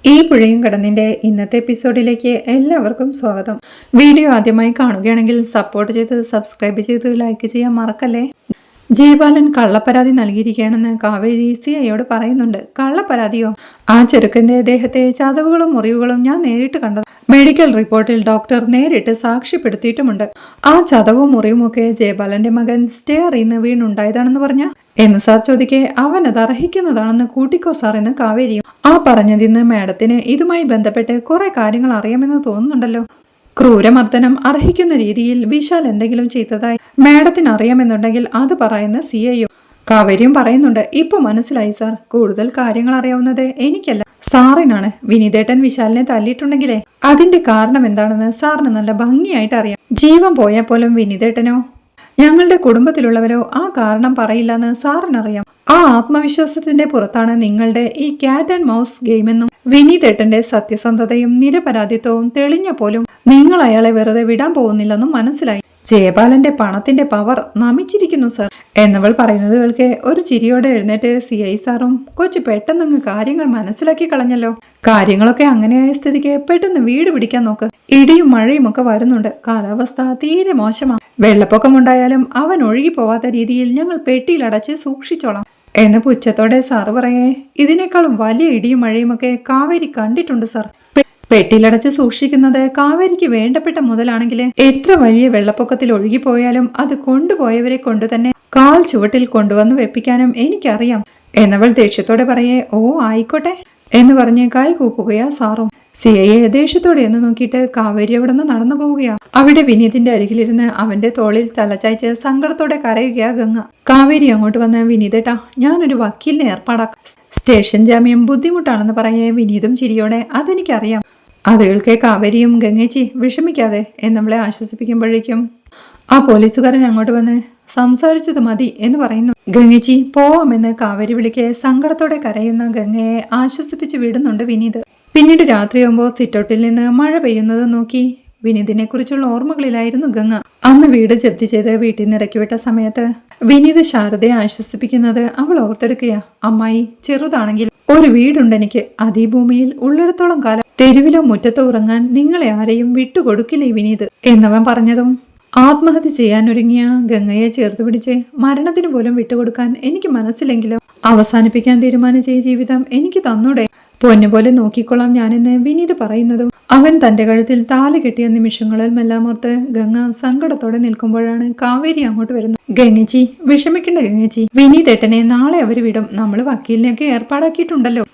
ഈ പുഴയും കടന്നിന്റെ ഇന്നത്തെ എപ്പിസോഡിലേക്ക് എല്ലാവർക്കും സ്വാഗതം. വീഡിയോ ആദ്യമായി കാണുകയാണെങ്കിൽ സപ്പോർട്ട് ചെയ്ത് സബ്സ്ക്രൈബ് ചെയ്ത് ലൈക്ക് ചെയ്യാൻ മറക്കല്ലേ. ജയപാലൻ കള്ളപ്പരാതി നൽകിയിരിക്കുകയാണെന്ന് കാവേരി സിഐയോട് പറയുന്നുണ്ട്. കള്ളപ്പരാതിയോ? ആ ചെറുക്കന്റെ ദേഹത്തെ ചതവുകളും മുറിവുകളും ഞാൻ നേരിട്ട് കണ്ടത്. മെഡിക്കൽ റിപ്പോർട്ടിൽ ഡോക്ടർ നേരിട്ട് സാക്ഷ്യപ്പെടുത്തിയിട്ടുമുണ്ട്. ആ ചതവും മുറിവുമൊക്കെ ജയപാലന്റെ മകൻ സ്റ്റെയറിൽ നിന്ന് വീണുണ്ടായതാണെന്ന് പറഞ്ഞ എന്ന് സാർ ചോദിക്കെ അവൻ അത് അർഹിക്കുന്നതാണെന്ന് കൂട്ടിക്കോ സാർ എന്ന് കാവേരിയും. ആ പറഞ്ഞതിന്ന് മാഡത്തിന് ഇതുമായി ബന്ധപ്പെട്ട് കുറെ കാര്യങ്ങൾ അറിയാമെന്ന് തോന്നുന്നുണ്ടല്ലോ. ക്രൂരമർദ്ദനം അർഹിക്കുന്ന രീതിയിൽ വിശാൽ എന്തെങ്കിലും ചെയ്തതായി മാഡത്തിന് അറിയാമെന്നുണ്ടെങ്കിൽ അത് പറയുന്ന സിഐയും. കാവേരിയും പറയുന്നുണ്ട്, ഇപ്പൊ മനസ്സിലായി സാർ, കൂടുതൽ കാര്യങ്ങൾ അറിയാവുന്നത് എനിക്കല്ല സാറിനാണ്. വിനീതേട്ടൻ വിശാലിനെ തല്ലിയിട്ടുണ്ടെങ്കിലേ അതിന്റെ കാരണം എന്താണെന്ന് സാറിന് നല്ല ഭംഗിയായിട്ട് അറിയാം. ജീവൻ പോയാൽ പോലും വിനീതേട്ടനോ ഞങ്ങളുടെ കുടുംബത്തിലുള്ളവരോ ആ കാരണം പറയില്ലെന്ന് സാറിനറിയാം. ആ ആത്മവിശ്വാസത്തിന്റെ പുറത്താണ് നിങ്ങളുടെ ഈ ക്യാറ്റ് ആൻഡ് മൗസ് ഗെയിമെന്നും വിനീതേട്ടന്റെ സത്യസന്ധതയും നിരപരാധിത്വവും തെളിഞ്ഞ പോലും നിങ്ങൾ അയാളെ വെറുതെ വിടാൻ പോകുന്നില്ലെന്നും മനസ്സിലായി. ജയപാലന്റെ പണത്തിന്റെ പവർ നമിച്ചിരിക്കുന്നു സാർ എന്നവൾ പറയുന്നത് കേൾക്കെ ഒരു ചിരിയോടെ എഴുന്നേറ്റ് സിഐ സാറും കൊച്ചു പെട്ടെന്നങ്ങ് കാര്യങ്ങൾ മനസ്സിലാക്കി കളഞ്ഞല്ലോ. കാര്യങ്ങളൊക്കെ അങ്ങനെയായ സ്ഥിതിക്ക് പെട്ടെന്ന് വീട് പിടിക്കാൻ നോക്ക്. ഇടിയും മഴയും ഒക്കെ വരുന്നുണ്ട്. കാലാവസ്ഥ തീരെ മോശമാണ്. വെള്ളപ്പൊക്കമുണ്ടായാലും അവൻ ഒഴുകി പോവാത്ത രീതിയിൽ ഞങ്ങൾ പെട്ടിയിലടച്ച് സൂക്ഷിച്ചോളാം എന്ന് പുച്ഛത്തോടെ സാറ് പറയേ. ഇതിനേക്കാളും വലിയ ഇടിയും മഴയുമൊക്കെ കാവേരി കണ്ടിട്ടുണ്ട് സാർ. പെട്ടിയിലടച്ച് സൂക്ഷിക്കുന്നത് കാവേരിക്ക് വേണ്ടപ്പെട്ട മുതലാണെങ്കിൽ എത്ര വലിയ വെള്ളപ്പൊക്കത്തിൽ ഒഴുകിപ്പോയാലും അത് കൊണ്ടുപോയവരെ കൊണ്ടു തന്നെ കാൽ ചുവട്ടിൽ കൊണ്ടുവന്ന് വെപ്പിക്കാനും എനിക്കറിയാം എന്നവൾ ദേഷ്യത്തോടെ പറയേ. ഓ ആയിക്കോട്ടെ എന്ന് പറഞ്ഞ് കൈ കൂപ്പുകയാ സാറും. സിഐയെ ദേഷ്യത്തോടെ എന്ന് നോക്കിയിട്ട് കാവേരി അവിടെ നിന്ന് നടന്നു പോവുകയാ. അവിടെ വിനീതിന്റെ അരികിലിരുന്ന് അവന്റെ തോളിൽ തലച്ചായ്ച്ച് സങ്കടത്തോടെ കരയുകയാ ഗംഗ. കാവേരി അങ്ങോട്ട് വന്ന്, വിനീതേട്ടാ ഞാനൊരു വക്കീലിനെ ഏർപ്പാടാക്കാം. സ്റ്റേഷൻ ജാമ്യം ബുദ്ധിമുട്ടാണെന്ന് പറയേ. വിനീതും ചിരിയോടെ, അതെനിക്കറിയാം. അത് കേൾക്കെ കാവേരിയും ഗംഗേച്ചി വിഷമിക്കാതെ എന്നവളെ ആശ്വസിപ്പിക്കുമ്പോഴേക്കും ആ പോലീസുകാരൻ അങ്ങോട്ട് വന്ന്, സംസാരിച്ചത് മതി എന്ന് പറയുന്നു. ഗംഗേച്ചി പോവാമെന്ന് കാവേരി വിളിക്കെ സങ്കടത്തോടെ കരയുന്ന ഗംഗയെ ആശ്വസിപ്പിച്ച് വിടുന്നുണ്ട് വിനീത്. പിന്നീട് രാത്രിയാകുമ്പോൾ സിറ്റൗട്ടിൽ നിന്ന് മഴ പെയ്യുന്നത് നോക്കി വിനീതിനെ കുറിച്ചുള്ള ഓർമ്മകളിലായിരുന്നു ഗംഗ. അന്ന് വീട് ജപ്തി ചെയ്ത് വീട്ടിൽ നിന്ന് ഇറക്കിവിട്ട സമയത്ത് വിനീത് ശാരദയെ ആശ്വസിപ്പിക്കുന്നത് അവൾ ഓർത്തെടുക്കുക. അമ്മായി, ചെറുതാണെങ്കിൽ ഒരു വീടുണ്ടെനിക്ക്. അതീ ഭൂമിയിൽ ഉള്ളിടത്തോളം കാലം തെരുവിലോ മുറ്റത്തോ ഉറങ്ങാൻ നിങ്ങളെ ആരെയും വിട്ടുകൊടുക്കില്ലേ വിനീത് എന്നവൻ പറഞ്ഞതും ആത്മഹത്യ ചെയ്യാനൊരുങ്ങിയ ഗംഗയെ ചേർത്ത് പിടിച്ച് മരണത്തിന് പോലും വിട്ടുകൊടുക്കാൻ എനിക്ക് മനസ്സിലെങ്കിലും അവസാനിപ്പിക്കാൻ തീരുമാനിച്ച ഈ ജീവിതം എനിക്ക് തന്നൂടെ. പൊന്നുപോലെ നോക്കിക്കൊള്ളാം ഞാനെന്ന് വിനീത് പറയുന്നതും അവൻ തന്റെ കഴുത്തിൽ താലി കെട്ടിയ നിമിഷങ്ങളിൽ മെല്ലാമോർത്ത് ഗംഗ സങ്കടത്തോടെ നിൽക്കുമ്പോഴാണ് കാവേരി അങ്ങോട്ട് വരുന്നത്. ഗംഗേച്ചി വിഷമിക്കേണ്ട ഗംഗേച്ചി, വിനീതേട്ടനെ നാളെ അവര് വിടും. നമ്മൾ വക്കീലിനെയൊക്കെ ഏർപ്പാടാക്കിയിട്ടുണ്ടല്ലോ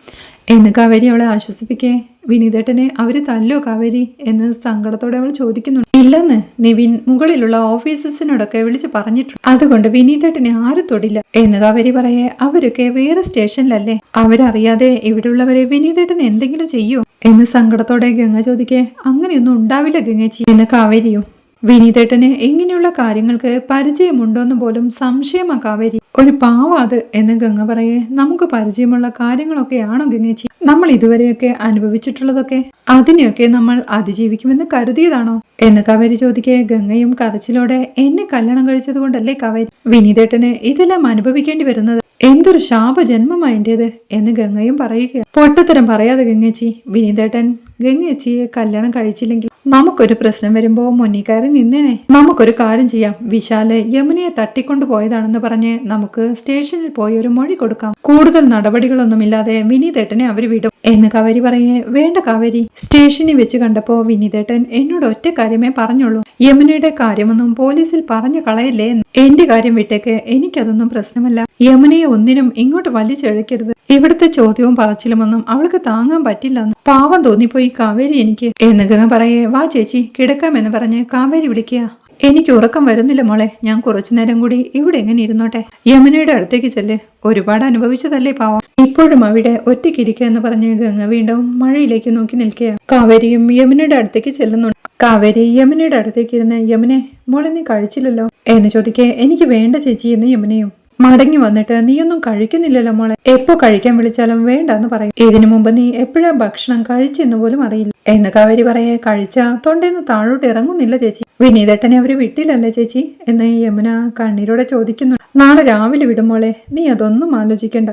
എന്ന് കാവേരി അവളെ ആശ്വസിപ്പിക്കേ. വിനീതേട്ടനെ അവര് തല്ലോ കാവേരി എന്ന് സങ്കടത്തോടെ അവൾ ചോദിക്കുന്നുണ്ട്. ഇല്ലെന്ന് നിവിൻ മുകളിലുള്ള ഓഫീസേഴ്സിനോടൊക്കെ വിളിച്ച് പറഞ്ഞിട്ടുണ്ട്. അതുകൊണ്ട് വിനീതേട്ടനെ ആരും തൊടില്ല എന്ന് കാവേരി പറയേ. അവരൊക്കെ വേറെ സ്റ്റേഷനിലല്ലേ, അവരറിയാതെ ഇവിടെയുള്ളവരെ വിനീതേട്ടൻ എന്തെങ്കിലും ചെയ്യോ എന്ന് സങ്കടത്തോടെ ഗംഗ ചോദിക്കേ. അങ്ങനെയൊന്നും ഉണ്ടാവില്ല ഗംഗേച്ചി എന്ന് കാവേരിയും. വിനീതേട്ടന് ഇങ്ങനെയുള്ള കാര്യങ്ങൾക്ക് പരിചയമുണ്ടോന്ന് പോലും സംശയമാ കാവേരി. ഒരു പാവം അത് എന്ന് ഗംഗ പറയേ. നമുക്ക് പരിചയമുള്ള കാര്യങ്ങളൊക്കെയാണോ ഗംഗേച്ചി നമ്മൾ ഇതുവരെയൊക്കെ അനുഭവിച്ചിട്ടുള്ളതൊക്കെ? അതിനെയൊക്കെ നമ്മൾ അതിജീവിക്കുമെന്ന് കരുതിയതാണോ എന്ന് കാവേരി ചോദിക്കേ. ഗംഗയും കരച്ചിലോടെ, എന്നെ കല്യാണം കഴിച്ചത് കൊണ്ടല്ലേ കാവേരി വിനീതേട്ടന് ഇതെല്ലാം അനുഭവിക്കേണ്ടി വരുന്നത്? എന്തൊരു ശാപജന്മമാ എന്റേത് എന്ന് ഗംഗയും പറയുക. പൊട്ടത്തരം പറയാതെ ഗംഗേച്ചി, വിനീതേട്ടൻ ഗംഗേച്ചിയെ കല്യാണം കഴിച്ചില്ലെങ്കിൽ നമുക്കൊരു പ്രശ്നം വരുമ്പോ മുന്നിൽ കയറി നിന്നേനെ. നമുക്കൊരു കാര്യം ചെയ്യാം, വിശാല് യമുനയെ തട്ടിക്കൊണ്ടു പോയതാണെന്ന് പറഞ്ഞ് നമുക്ക് സ്റ്റേഷനിൽ പോയി ഒരു മൊഴി കൊടുക്കാം. കൂടുതൽ നടപടികളൊന്നുമില്ലാതെ വിനീതേട്ടനെ അവര് വിടും എന്ന് കാവേരി പറയേ. വേണ്ട കാവേരി, സ്റ്റേഷനിൽ വെച്ച് കണ്ടപ്പോ വിനീതേട്ടൻ എന്നോട് ഒറ്റ കാര്യമേ പറഞ്ഞുള്ളൂ, യമുനയുടെ കാര്യമൊന്നും പോലീസിൽ പറഞ്ഞു കളയല്ലേ എന്ന്. എന്റെ കാര്യം വിട്ടേക്ക്, എനിക്കതൊന്നും പ്രശ്നമല്ല. യമുനയെ ഒന്നിനും ഇങ്ങോട്ട് വലിച്ചഴക്കരുത്. ഇവിടുത്തെ ചോദ്യവും പറച്ചിലുമൊന്നും അവൾക്ക് താങ്ങാൻ പറ്റില്ലെന്ന് പാവം തോന്നിപ്പോയി കാവേരി എനിക്ക് എന്ന് ഗംഗ പറയേ. വാ ചേച്ചി കിടക്കാമെന്ന് പറഞ്ഞ് കാവേരി വിളിക്കുക. എനിക്ക് ഉറക്കം വരുന്നില്ല മോളെ, ഞാൻ കുറച്ചു നേരം കൂടി ഇവിടെ എങ്ങനെ ഇരുന്നോട്ടെ. യമുനയുടെ അടുത്തേക്ക് ചെല്ല്, ഒരുപാട് അനുഭവിച്ചതല്ലേ പാവം, ഇപ്പോഴും അവിടെ ഒറ്റയ്ക്കിരിക്കുക എന്ന് പറഞ്ഞ് ഗംഗ വീണ്ടും മഴയിലേക്ക് നോക്കി നിൽക്കുക. കാവേരിയും യമുനയുടെ അടുത്തേക്ക് ചെല്ലുന്നുണ്ട്. കാവേരി യമുനയുടെ അടുത്തേക്ക് ഇരുന്ന്, യമുനെ മോളെ നീ കഴിച്ചില്ലല്ലോ എന്ന് ചോദിക്കേ. എനിക്ക് വേണ്ട ചേച്ചി എന്ന് യമുനയും. മടങ്ങി വന്നിട്ട് നീയൊന്നും കഴിക്കുന്നില്ലല്ലോ മോളെ, എപ്പോ കഴിക്കാൻ വിളിച്ചാലും വേണ്ടെന്ന് പറയും. ഇതിനു മുമ്പ് നീ എപ്പോഴാ ഭക്ഷണം കഴിച്ചെന്ന് പോലും അറിയില്ല എന്ന് കാവേരി പറയേ. കഴിച്ചാ തൊണ്ടേന്ന് താഴോട്ട് ഇറങ്ങുന്നില്ല ചേച്ചി. വിനീതേട്ടനെ അവര് വിട്ടില്ലല്ലേ ചേച്ചി എന്ന് യമുന കണ്ണീരോടെ ചോദിക്കുന്നു. നാളെ രാവിലെ വിടും മോളെ, നീ അതൊന്നും ആലോചിക്കണ്ട.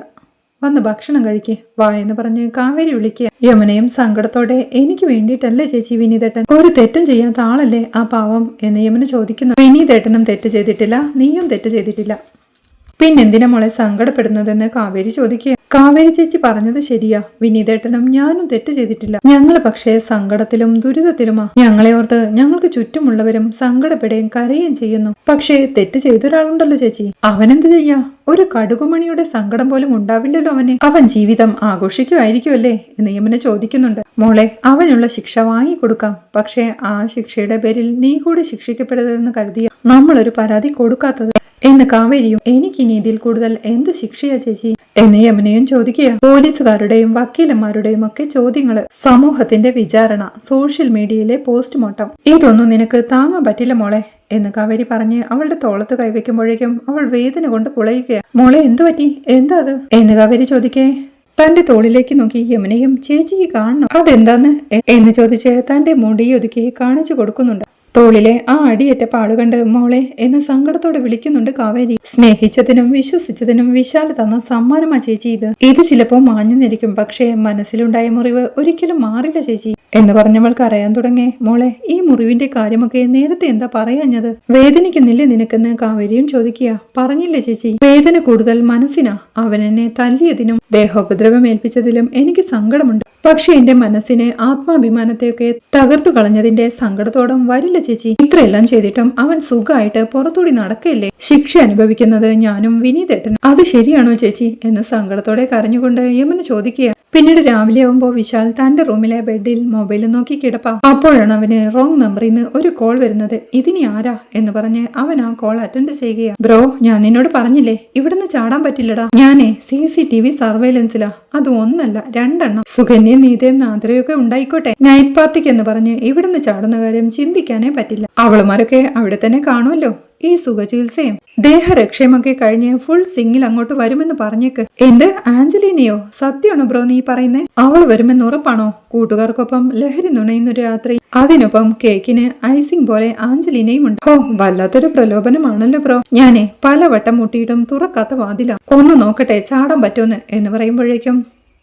വന്ന് ഭക്ഷണം കഴിക്കേ വാ എന്ന് പറഞ്ഞ് കാവേരി വിളിക്കുക. യമുനയും സങ്കടത്തോടെ എനിക്ക് വേണ്ടിയിട്ടല്ലേ ചേച്ചി വിനീതേട്ടൻ, ഒരു തെറ്റും ചെയ്യാത്ത ആളല്ലേ ആ പാവം എന്ന് യമുന ചോദിക്കുന്നു. വിനീതേട്ടനും തെറ്റ് ചെയ്തിട്ടില്ല, നീയും തെറ്റ് ചെയ്തിട്ടില്ല, പിന്നെന്തിനാ മോളെ സങ്കടപ്പെടുന്നതെന്ന് കാവേരി ചോദിക്കുക. കാവേരി ചേച്ചി പറഞ്ഞത് ശരിയാ, വിനീതേട്ടനും ഞാനും തെറ്റ് ചെയ്തിട്ടില്ല, ഞങ്ങള് പക്ഷേ സങ്കടത്തിലും ദുരിതത്തിലുമാ. ഞങ്ങളെ ഓർത്ത് ഞങ്ങൾക്ക് ചുറ്റുമുള്ളവരും സങ്കടപ്പെടുകയും കരയുകയും ചെയ്യുന്നു. പക്ഷേ തെറ്റ് ചെയ്തൊരാളുണ്ടല്ലോ ചേച്ചി, അവനെന്ത് ചെയ്യാ? ഒരു കടുകുമണിയുടെ സങ്കടം പോലും ഉണ്ടാവില്ലല്ലോ അവന്. അവൻ ജീവിതം ആഘോഷിക്കുമായിരിക്കുമല്ലേ എന്ന് യമുന ചോദിക്കുന്നുണ്ട്. മോളെ, അവനുള്ള ശിക്ഷ വാങ്ങിക്കൊടുക്കാം, പക്ഷേ ആ ശിക്ഷയുടെ പേരിൽ നീ കൂടി ശിക്ഷിക്കപ്പെടരുതെന്ന് കരുതിയ നമ്മളൊരു പരാതി കൊടുക്കാത്തത് എന്ന് കാവേരിയും. എനിക്കിനി ഇതിൽ കൂടുതൽ എന്ത് ശിക്ഷയാ ചേച്ചി എന്ന് യമുനയും ചോദിക്കുക. പോലീസുകാരുടെയും വക്കീലന്മാരുടെയും ഒക്കെ ചോദ്യങ്ങള്, സമൂഹത്തിന്റെ വിചാരണ, സോഷ്യൽ മീഡിയയിലെ പോസ്റ്റ്മോർട്ടം, ഇതൊന്നും നിനക്ക് താങ്ങാൻ പറ്റില്ല മോളെ എന്ന് കാവേരി പറഞ്ഞ് അവളുടെ തോളത്ത് കൈവയ്ക്കുമ്പോഴേക്കും അവൾ വേദന കൊണ്ട് പുളയുക. മോളെ എന്തു പറ്റി, എന്താ അത് എന്ന് കാവേരി ചോദിക്കേ. തന്റെ തോളിലേക്ക് നോക്കി യമുനയും ചേച്ചിക്ക് കാണണം, അതെന്താന്ന് എന്ന് ചോദിച്ച് തന്റെ മുടി ഒതുക്കി കാണിച്ചു കൊടുക്കുന്നുണ്ട്. തോളിലെ ആ അടിയേറ്റ പാടുകണ്ട് മോളെ എന്ന് സങ്കടത്തോടെ വിളിക്കുന്നുണ്ട് കാവേരി. സ്നേഹിച്ചതിനും വിശ്വസിച്ചതിനും വിശാല തന്ന സമ്മാനമാ ചേച്ചി ഇത് ചിലപ്പോ മാഞ്ഞെന്നിരിക്കും, പക്ഷേ മനസ്സിലുണ്ടായ മുറിവ് ഒരിക്കലും മാറില്ല ചേച്ചി എന്ന് പറഞ്ഞവൾക്ക് അറിയാൻ തുടങ്ങി. മോളെ, ഈ മുറിവിന്റെ കാര്യമൊക്കെ നേരത്തെ എന്താ പറയാഞ്ഞത്? വേദനിക്കുന്നില്ലേ നിനക്കെന്ന് കാവേരിയും ചോദിക്കുക. പറഞ്ഞില്ലേ ചേച്ചി, വേദന കൂടുതൽ മനസ്സിനാ. അവൻ എന്നെ തല്ലിയതിനും ദേഹോപദ്രവം ഏൽപ്പിച്ചതിലും എനിക്ക് സങ്കടമുണ്ട്, പക്ഷെ എന്റെ മനസ്സിനെ ആത്മാഭിമാനത്തെയൊക്കെ തകർത്തു കളഞ്ഞതിന്റെ സങ്കടത്തോടും വരില്ല ചേച്ചി. ഇത്രയെല്ലാം ചെയ്തിട്ടും അവൻ സുഖമായിട്ട് പുറത്തൂടി നടക്കയില്ലേ? ശിക്ഷ അനുഭവിക്കുന്നത് ഞാനും വിനീതേട്ടനും, അത് ശരിയാണോ ചേച്ചി എന്ന് സങ്കടത്തോടെ കരഞ്ഞുകൊണ്ട് യമുന ചോദിക്കുക. പിന്നീട് രാവിലെ ആവുമ്പോ വിശാൽ തന്റെ റൂമിലെ ബെഡിൽ മൊബൈൽ നോക്കി കിടപ്പാ. അപ്പോഴാണ് അവന് റോങ് നമ്പറിൽ നിന്ന് ഒരു കോൾ വരുന്നത്. ഇതിനി ആരാ എന്ന് പറഞ്ഞ് അവൻ ആ കോൾ അറ്റൻഡ് ചെയ്യുക. ബ്രോ, ഞാൻ നിന്നോട് പറഞ്ഞില്ലേ ഇവിടുന്ന് ചാടാൻ പറ്റില്ലടാ, ഞാനേ CCTV സർവൈലൻസിലാ, അത് ഒന്നല്ല 2 എണ്ണം. സുകന്യ നീതയും നാദ്രയൊക്കെ ഉണ്ടായിക്കോട്ടെ, നൈറ്റ് പാർട്ടിക്ക് എന്ന് പറഞ്ഞ് ഇവിടുന്ന് ചാടുന്ന കാര്യം ചിന്തിക്കാനേ പറ്റില്ല. അവളുമാരൊക്കെ അവിടെ തന്നെ കാണുമല്ലോ. ഈ സുഖചികിത്സയും ദേഹരക്ഷയുമൊക്കെ കഴിഞ്ഞ് ഫുൾ സിംഗിൽ അങ്ങോട്ട് വരുമെന്ന് പറഞ്ഞേക്ക്. എന്ത്, ആഞ്ചലീനയോ? സത്യമാണോ ബ്രോ നീ പറയുന്നേ? അവൾ വരുമെന്ന് ഉറപ്പാണോ? കൂട്ടുകാർക്കൊപ്പം ലഹരി നുണയുന്നൊരു രാത്രി, അതിനൊപ്പം കേക്കിന് ഐസിംഗ് പോലെ ആഞ്ചലീനയും ഉണ്ട്. ഹോ, വല്ലാത്തൊരു പ്രലോഭനമാണല്ലോ ബ്രോ. ഞാനേ പലവട്ടം മുട്ടിയിട്ടും തുറക്കാത്ത വാതില, ഒന്ന് നോക്കട്ടെ ചാടാൻ പറ്റുമെന്ന് എന്ന് പറയുമ്പോഴേക്കും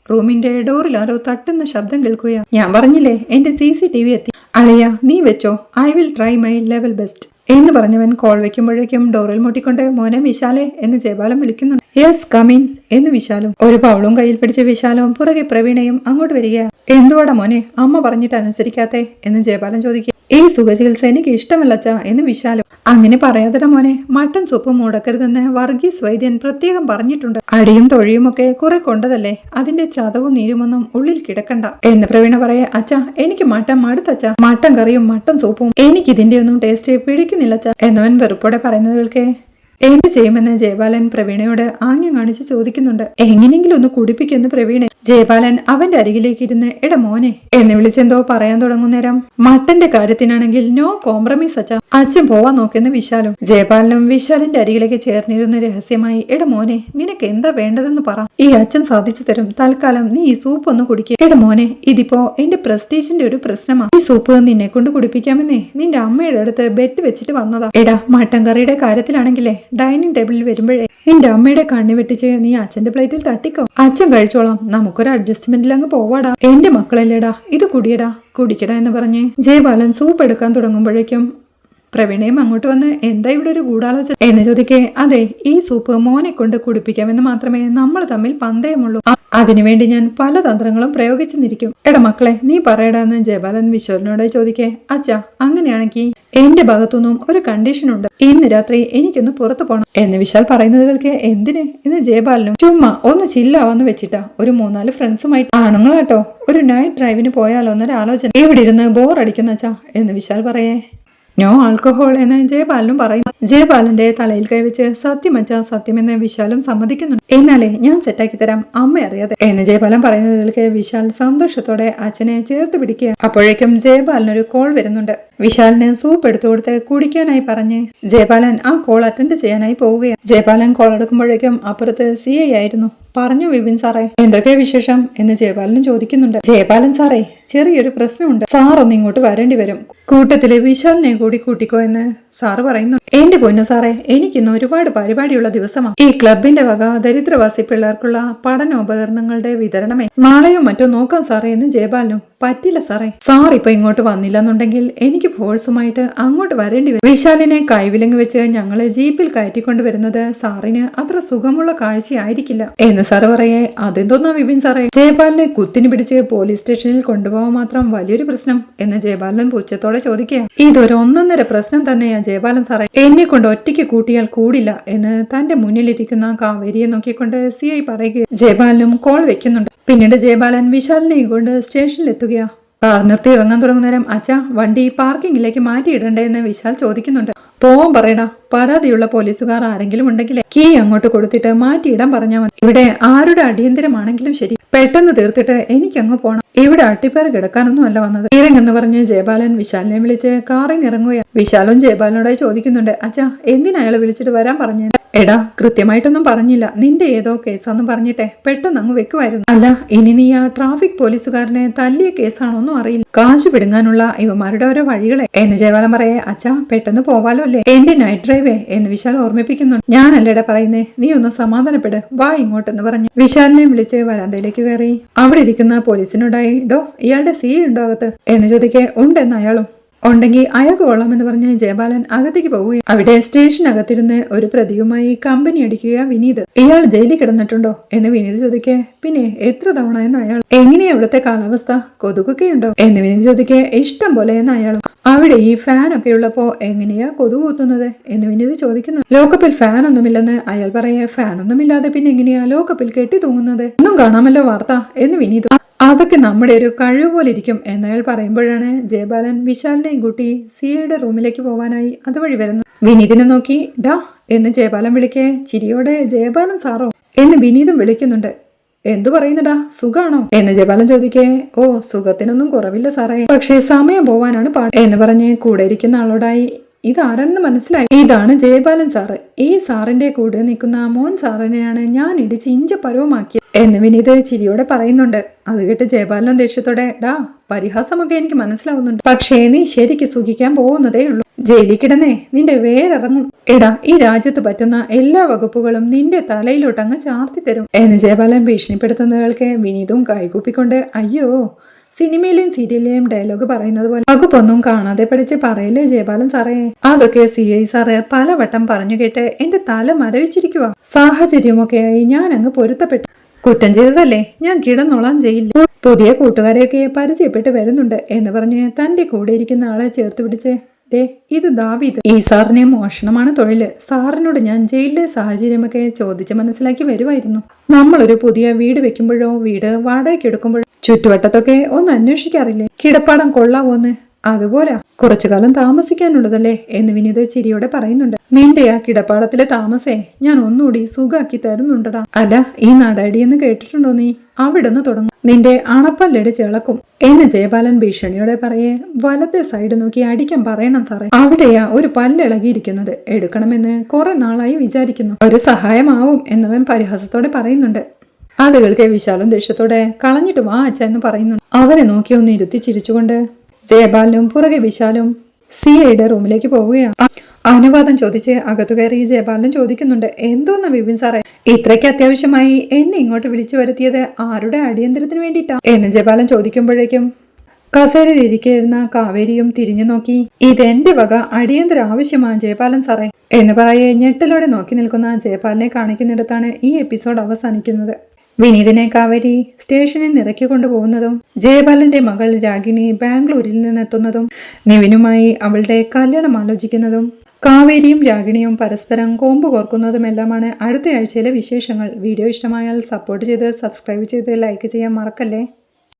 റൂമിന്റെ ഡോറിൽ ആരോ തട്ടുന്ന ശബ്ദം കേൾക്കുക. ഞാൻ പറഞ്ഞില്ലേ എന്റെ CCTV എത്തി. അളിയ നീ വെച്ചോ, I will try my level best എന്ന് പറഞ്ഞവൻ കോൾ വെക്കുമ്പോഴേക്കും ഡോറിൽ മുട്ടിക്കൊണ്ട് മോനെ വിശാലെ എന്ന് ജയബാലൻ വിളിക്കുന്നുണ്ട്. യെസ് കമിൻ എന്ന് വിശാലും. ഒരു പൗളും കയ്യിൽ പിടിച്ച വിശാലവും പുറകെ പ്രവീണയും അങ്ങോട്ട് വരിക. എന്തുവാടാ മോനെ അമ്മ പറഞ്ഞിട്ട് അനുസരിക്കാത്തെ എന്ന് ജയബാലൻ ചോദിക്കുക. ഈ സുഖചികിത്സ എനിക്ക് ഇഷ്ടമല്ലച്ചാ എന്ന് വിശാലും. അങ്ങനെ പറയാതെടാ മോനെ, മട്ടൻ സൂപ്പ് മുടക്കരുതെന്ന് വർഗീസ് വൈദ്യൻ പ്രത്യേകം പറഞ്ഞിട്ടുണ്ട്. അടിയും തൊഴിയും ഒക്കെ കുറെ കൊണ്ടതല്ലേ, അതിന്റെ ചതവും നീരുമൊന്നും ഉള്ളിൽ കിടക്കണ്ട എന്ന് പ്രവീണ പറയാ. അച്ഛാ, എനിക്ക് മട്ടൻ മടുത്തച്ഛാ, മട്ടൻ കറിയും മട്ടൻ സൂപ്പും എനിക്കിതിന്റെ ഒന്നും ടേസ്റ്റ് പിടിക്കുന്നില്ലച്ചാ എന്നവൻ വെറുപ്പോടെ പറയുന്നത് കേൾക്കേ. എന്ത് ചെയ്യുമെന്ന് ജയബാലൻ പ്രവീണയോട് ആംഗ്യം കാണിച്ച് ചോദിക്കുന്നുണ്ട്. എങ്ങനെയെങ്കിലും ഒന്ന് കുടിപ്പിക്കുന്ന പ്രവീണ. ജയബാലൻ അവന്റെ അരികിലേക്ക് ഇരുന്ന് എടാ മോനെ എന്ന് വിളിച്ചെന്തോ പറയാൻ തുടങ്ങുന്നേരം മട്ടന്റെ കാര്യത്തിനാണെങ്കിൽ നോ കോംപ്രമൈസ് അച്ഛാ, അച്ഛൻ പോവാൻ നോക്കിയെന്ന് വിശാലും. ജയബാലനും വിശാലിന്റെ അരികിലേക്ക് ചേർന്നിരുന്ന രഹസ്യമായി എടാ മോനെ നിനക്ക് എന്താ വേണ്ടതെന്ന് പറ, ഈ അച്ഛൻ സാധിച്ചു തരും, തൽക്കാലം നീ ഈ സൂപ്പ് ഒന്ന് കുടിക്കുക. എടാ മോനെ, ഇതിപ്പോ എന്റെ പ്രസ്റ്റീജിന്റെ ഒരു പ്രശ്നമാ, ഈ സൂപ്പ് നിന്നെ കൊണ്ട് കുടിപ്പിക്കാമെന്നേ നിന്റെ അമ്മയുടെ അടുത്ത് ബെറ്റ് വെച്ചിട്ട് വന്നതാ. എടാ മട്ടൻ കറിയുടെ കാര്യത്തിലാണെങ്കിലേ ഡൈനിങ് ടേബിളിൽ വരുമ്പോഴേ നിന്റെ അമ്മയുടെ കണ്ണി വെട്ടിച്ച് നീ അച്ഛന്റെ പ്ലേറ്റിൽ തട്ടിക്കോ, അച്ഛൻ കഴിച്ചോളാം, നമുക്കൊരു അഡ്ജസ്റ്റ്മെന്റിൽ അങ്ങ് പോവാടാ, എന്റെ മക്കളല്ലേടാ, ഇത് കുടിയടാ കുടിക്കടാ എന്ന് പറഞ്ഞ് ജയബാലൻ സൂപ്പ് എടുക്കാൻ തുടങ്ങുമ്പോഴേക്കും പ്രവീണയും അങ്ങോട്ട് വന്ന് എന്താ ഇവിടെ ഒരു ഗൂഢാലോചന എന്ന് ചോദിക്കേ. അതെ, ഈ സൂപ്പ് മോനെ കൊണ്ട് കുടിപ്പിക്കാമെന്ന് മാത്രമേ നമ്മൾ തമ്മിൽ പന്തയമുള്ളൂ, അതിനുവേണ്ടി ഞാൻ പല തന്ത്രങ്ങളും പ്രയോഗിച്ചെന്നിരിക്കും. എടാ മക്കളെ നീ പറയടാന്ന് ജയബാലൻ വിശ്വനോട് ചോദിക്കേ. അച്ഛാ, അങ്ങനെയാണെങ്കിൽ എന്റെ ഭാഗത്തുനിന്നും ഒരു കണ്ടീഷൻ ഉണ്ട്, ഇന്ന് രാത്രി എനിക്കൊന്ന് പുറത്തു പോകണം എന്ന് വിശാൽ പറയുന്നത് കേൾക്കെ. എന്തിന് എന്ന് ജയബാലനും. ചുമ്മാ ഒന്ന് ചില്ലാവാന്ന് വെച്ചിട്ടാ, ഒരു 3-4 ഫ്രണ്ട്സുമായിട്ട് ആണുങ്ങളാട്ടോ, ഒരു നൈറ്റ് ഡ്രൈവിന് പോയാലോ എന്നൊരു ആലോചന, ഇവിടെ ഇരുന്ന് ബോർ അടിക്കുന്ന അച്ഛാ എന്ന് വിശാൽ പറയേ. നോ ആൽക്കഹോൾ എന്ന് ജയബാലനും പറയുന്നു. ജയബാലന്റെ തലയിൽ കൈവച്ച് സത്യമച്ചാ സത്യമെന്ന് വിശാലും സമ്മതിക്കുന്നുണ്ട്. എന്നാലേ ഞാൻ സെറ്റാക്കി തരാം, അമ്മ അറിയാതെ എന്ന് ജയബാലൻ പറയുന്നത് കേൾക്കെ വിശാൽ സന്തോഷത്തോടെ അച്ഛനെ ചേർത്ത് പിടിക്കുക. അപ്പോഴേക്കും ജയബാലനൊരു കോൾ വരുന്നുണ്ട്. വിശാലിന് സൂപ്പ് എടുത്തു കൊടുത്ത് കുടിക്കാനായി പറഞ്ഞ് ജയബാലൻ ആ കോൾ അറ്റൻഡ് ചെയ്യാനായി പോവുകയാണ്. ജയബാലൻ കോൾ എടുക്കുമ്പോഴേക്കും അപ്പുറത്ത് CI ആയിരുന്നു. പറഞ്ഞു വിപിൻ സാറേ എന്തൊക്കെ വിശേഷം എന്ന് ജയബാലനും ചോദിക്കുന്നുണ്ട്. ജയബാലൻ സാറേ, ചെറിയൊരു പ്രശ്നമുണ്ട്, സാർ ഒന്ന് ഇങ്ങോട്ട് വരേണ്ടി വരും, കൂട്ടത്തില് വിശാലിനെ കൂടി കൂട്ടിക്കോ എന്ന് സാറ് പറയുന്നു. എന്റെ പൊന്നു സാറേ, എനിക്കിന്ന് ഒരുപാട് പരിപാടിയുള്ള ദിവസമാണ്. ഈ ക്ലബിന്റെ വക ദരിദ്രവാസി പിള്ളേർക്കുള്ള പഠനോപകരണങ്ങളുടെ വിതരണമേ നാളെയോ മറ്റോ നോക്കാം സാറേ എന്ന് ജയപാലനും. പറ്റില്ല സാറേ, സാർ ഇപ്പൊ ഇങ്ങോട്ട് വന്നില്ലെന്നുണ്ടെങ്കിൽ എനിക്ക് ഫോഴ്സുമായിട്ട് അങ്ങോട്ട് വരേണ്ടി വരും. വിശാലിനെ കൈവിലങ്ങ് വെച്ച് ഞങ്ങളെ ജീപ്പിൽ കയറ്റിക്കൊണ്ടുവരുന്നത് സാറിന് അത്ര സുഖമുള്ള കാഴ്ചയായിരിക്കില്ല എന്ന് സാറ് പറയേ. അതെന്തോന്നാ വിപിൻ സാറേ, ജയപാലിനെ കുത്തിന് പിടിച്ച് പോലീസ് സ്റ്റേഷനിൽ കൊണ്ടുപോകാൻ മാത്രം വലിയൊരു പ്രശ്നം എന്ന് ജയപാലൻ പുച്ഛത്തോടെ ചോദിക്കുക. ഇതൊരു ഒന്നൊന്നര പ്രശ്നം തന്നെയാ ജയപാലൻ സാറേ, എന്നെ കൊണ്ട് ഒറ്റയ്ക്ക് കൂട്ടിയാൽ കൂടില്ല എന്ന് തന്റെ മുന്നിലിരിക്കുന്ന കാവേരിയെ നോക്കിക്കൊണ്ട് CI പറയുക. ജയപാലനും കോൾ വെക്കുന്നുണ്ട്. പിന്നീട് ജയപാലൻ വിശാലിനെയും കൊണ്ട് സ്റ്റേഷനിലെത്തുകയാ. കാർ നിർത്തി ഇറങ്ങാൻ തുടങ്ങുന്നേരം അച്ഛാ വണ്ടി പാർക്കിങ്ങിലേക്ക് മാറ്റിയിടണ്ടേ എന്ന് വിശാൽ ചോദിക്കുന്നുണ്ട്. പോവാൻ പറയടാ, പരാതിയുള്ള പോലീസുകാർ ആരെങ്കിലും ഉണ്ടെങ്കിൽ കീ അങ്ങോട്ട് കൊടുത്തിട്ട് മാറ്റിയിടാൻ പറഞ്ഞാൽ മതി. ഇവിടെ ആരുടെ അടിയന്തരമാണെങ്കിലും ശരി പെട്ടെന്ന് തീർത്തിട്ട് എനിക്കങ്ങ് പോണം. ഇവിടെ അട്ടിപ്പേർ കിടക്കാനൊന്നും അല്ല വന്നത്. ഇറങ്ങെന്ന് പറഞ്ഞ് ജയപാലൻ വിശാലിനെ വിളിച്ച് കാറിൽ നിന്ന് ഇറങ്ങുകയാണ്. വിശാലും ജയപാലനോടായി ചോദിക്കുന്നുണ്ട്, അച്ഛാ എന്തിനാ അയാളെ വിളിച്ചിട്ട് വരാൻ പറഞ്ഞു? എടാ കൃത്യമായിട്ടൊന്നും പറഞ്ഞില്ല, നിന്റെ ഏതോ കേസാന്ന് പറഞ്ഞിട്ടെ പെട്ടെന്ന് അങ്ങ് വെക്കുമായിരുന്നു. അല്ല ഇനി നീ ആ ട്രാഫിക് പോലീസുകാരനെ തല്ലിയ കേസാണോന്നും അറിയില്ല. കാശ് പിടുങ്ങാനുള്ള ഇവന്മാരുടെ ഓരോ വഴികളെ എന്ന് ജയപാലൻ പറയേ. അച്ഛാ പെട്ടെന്ന് പോവാലോ അല്ലേ, എന്റെ നൈറ്റ് ഡ്രൈവേ എന്ന് വിശാൽ ഓർമ്മിപ്പിക്കുന്നുണ്ട്. ഞാനല്ലേടാ പറയുന്നേ, നീ ഒന്ന് സമാധാനപ്പെട്, വാ ഇങ്ങോട്ടെന്ന് പറഞ്ഞു വിശാലിനെ വിളിച്ച് വരാന്തയിലേക്ക് കയറി. അവിടെ ഇരിക്കുന്ന പോലീസിനോടായി, ഡോ ഇയാളുടെ CI ഉണ്ടോ അകത്ത് എന്ന് ചോദിക്കേ. ഉണ്ടെന്ന് അയാളും. ഉണ്ടെങ്കിൽ അയാൾക്ക് കൊള്ളാമെന്ന് പറഞ്ഞ് ജയപാലൻ അകത്തേക്ക് പോവുകയും അവിടെ സ്റ്റേഷനകത്തിരുന്ന് ഒരു പ്രതിയുമായി കമ്പനി അടിക്കുക വിനീത്. ഇയാൾ ജയിലിൽ കിടന്നിട്ടുണ്ടോ എന്ന് വിനീത് ചോദിക്കേ. പിന്നെ എത്ര തവണ എന്ന് അയാൾ. എങ്ങനെയാ ഇവിടുത്തെ കാലാവസ്ഥ, കൊതുകൊക്കെ ഉണ്ടോ എന്ന് വിനീത് ചോദിക്കേ. ഇഷ്ടം പോലെ എന്ന് അയാളും. അവിടെ ഈ ഫാനൊക്കെ ഉള്ളപ്പോ എങ്ങനെയാ കൊതുക് കുത്തുന്നത് എന്ന് വിനീത് ചോദിക്കുന്നു. ലോക്കപ്പിൽ ഫാൻ ഒന്നുമില്ലെന്ന് അയാൾ പറയേ. ഫാനൊന്നുമില്ലാതെ പിന്നെ എങ്ങനെയാ ലോക്കപ്പിൽ കെട്ടി തൂങ്ങുന്നത്? ഒന്നും കാണാമല്ലോ വാർത്ത എന്ന് വിനീത്. അതൊക്കെ നമ്മുടെ ഒരു കഴിവ് പോലെ ഇരിക്കും എന്നയാൾ പറയുമ്പോഴാണ് ജയപാലൻ വിശാലിനെയും കൂട്ടി CIയുടെ റൂമിലേക്ക് പോവാനായി അതുവഴി വരുന്നു. വിനീതിനെ നോക്കി ഡാ എന്ന് ജയപാലൻ വിളിക്കേ. ചിരിയോടെ ജയപാലൻ സാറോ എന്ന് വിനീതും വിളിക്കുന്നുണ്ട്. എന്തു പറയുന്നടാ, സുഖാണോ എന്ന് ജയപാലൻ ചോദിക്കേ. ഓ സുഖത്തിനൊന്നും കുറവില്ല സാറേ, പക്ഷേ സമയം പോവാനാണ് പാട് എന്ന് പറഞ്ഞ് കൂടെ ഇരിക്കുന്ന ആളോടായി, ഇതാരെന്ന് മനസ്സിലായി, ഇതാണ് ജയപാലൻ സാറ്. ഈ സാറിന്റെ കൂടെ നിൽക്കുന്ന മോൻ സാറിനെയാണ് ഞാൻ ഇടിച്ച് ഇഞ്ചപ്പരവുമാക്കിയത് എന്ന് വിനീത് ചിരിയോടെ പറയുന്നുണ്ട്. അത് കേട്ട് ജയപാലനും ദേഷ്യത്തോടെ, ഡാ പരിഹാസമൊക്കെ എനിക്ക് മനസ്സിലാവുന്നുണ്ട്, പക്ഷേ നീ ശരിക്ക് സുഖിക്കാൻ പോകുന്നതേ ഉള്ളൂ. ജയിലിൽ കിടന്നേ നിന്റെ വേരിറങ്ങും. എടാ ഈ രാജ്യത്ത് പറ്റുന്ന എല്ലാ വകുപ്പുകളും നിന്റെ തലയിലോട്ടങ്ങ് ചാർത്തി തരും എന്ന് ജയപാലൻ ഭീഷണിപ്പെടുത്തുന്ന കേൾക്കെ വിനീതും കൈകൂപ്പിക്കൊണ്ട്, അയ്യോ സിനിമയിലെയും സീരിയലിലെയും ഡയലോഗ് പറയുന്നത് പോലെ വകുപ്പൊന്നും കാണാതെ പഠിച്ച് പറയില്ലേ ജയപാലൻ സാറേ. അതൊക്കെ CI സാറ് പലവട്ടം പറഞ്ഞു കേട്ട് എന്റെ തല മരവിച്ചിരിക്കുക. സാഹചര്യമൊക്കെയായി ഞാൻ അങ്ങ് പൊരുത്തപ്പെട്ടു. കുറ്റം ചെയ്തതല്ലേ, ഞാൻ കിടന്നോളാൻ ചെയ്യില്ല. പുതിയ കൂട്ടുകാരെയൊക്കെ പരിചയപ്പെട്ട് വരുന്നുണ്ട് എന്ന് പറഞ്ഞ് തന്റെ കൂടെ ഇരിക്കുന്ന ആളെ ചേർത്ത് പിടിച്ച്, ദേ ഇത് ദാവീദ്, ഈ സാറിനെ മോഷണമാണ് തൊഴില്. സാറിനോട് ഞാൻ ജയിലിലെ സാഹചര്യമൊക്കെ ചോദിച്ച് മനസ്സിലാക്കി വരുമായിരുന്നു. നമ്മളൊരു പുതിയ വീട് വെക്കുമ്പോഴോ വീട് വാടകയ്ക്ക് എടുക്കുമ്പോഴോ ചുറ്റുവട്ടത്തൊക്കെ ഒന്ന് അന്വേഷിക്കാറില്ലേ കിടപ്പാടം കൊള്ളാവോന്ന്? അതുപോലെ കുറച്ചു കാലം താമസിക്കാനുള്ളതല്ലേ എന്ന് വിനീത് ചിരിയോടെ പറയുന്നുണ്ട്. നിന്റെ ആ കിടപ്പാടത്തിലെ താമസേ ഞാൻ ഒന്നുകൂടി സുഖാക്കി തരുന്നുണ്ടടാ. അല്ല ഈ നടടിയെന്ന് കേട്ടിട്ടുണ്ടോ നീ? അവിടുന്ന് തുടങ്ങും, നിന്റെ അണപ്പല്ലടിച്ച് ഇളക്കും എന്ന് ജയപാലൻ ഭീഷണിയോടെ പറയേ. വലത്തെ സൈഡ് നോക്കി അടിക്കാൻ പറയണം സാറേ, അവിടെയാ ഒരു പല്ലിളകിയിരിക്കുന്നത്, എടുക്കണമെന്ന് കുറെ നാളായി വിചാരിക്കുന്നു, ഒരു സഹായമാവും എന്നവൻ പരിഹാസത്തോടെ പറയുന്നുണ്ട്. അത് കേൾക്കെ വിശാലും ദേഷ്യത്തോടെ, കളഞ്ഞിട്ട് വാ അച്ഛ എന്ന് പറയുന്നുണ്ട്. അവനെ നോക്കി ഒന്ന് ഇരുത്തി ചിരിച്ചുകൊണ്ട് ജയപാലനും പുറകെ വിശാലും CIയുടെ റൂമിലേക്ക് പോവുകയാണ്. അനുവാദം ചോദിച്ച് അകത്തു കയറി ജയപാലൻ ചോദിക്കുന്നുണ്ട്, എന്തോന്നാ വിപിൻ സാറേ ഇത്രയ്ക്ക് അത്യാവശ്യമായി എന്നെ ഇങ്ങോട്ട് വിളിച്ചു വരുത്തിയത്, ആരുടെ അടിയന്തരത്തിന് വേണ്ടിയിട്ടാ എന്ന് ജയപാലൻ ചോദിക്കുമ്പോഴേക്കും കസേരയിൽ ഇരിക്കുന്ന കാവേരിയും തിരിഞ്ഞു നോക്കി, ഇതെന്റെ വക അടിയന്തര ആവശ്യമാണ് ജയപാലൻ സാറേ എന്ന് പറയെ ഞെട്ടലോടെ നോക്കി നിൽക്കുന്ന ജയപാലനെ കാണിക്കുന്നിടത്താണ് ഈ എപ്പിസോഡ് അവസാനിക്കുന്നത്. വിനീതിനെ കാവേരി സ്റ്റേഷനിൽ നിറക്കി കൊണ്ടുപോകുന്നതും ജയപാലന്റെ മകൾ രാഗിണി ബാംഗ്ലൂരിൽ നിന്നെത്തുന്നതും നിവിനുമായി അവളുടെ കല്യാണം ആലോചിക്കുന്നതും കാവേരിയും രാഗിണിയും പരസ്പരം കോമ്പ് കോർക്കുന്നതുമെല്ലാമാണ് അടുത്ത ആഴ്ചയിലെ വിശേഷങ്ങൾ. വീഡിയോ ഇഷ്ടമായാൽ സപ്പോർട്ട് ചെയ്ത് സബ്സ്ക്രൈബ് ചെയ്ത് ലൈക്ക് ചെയ്യാൻ മറക്കല്ലേ.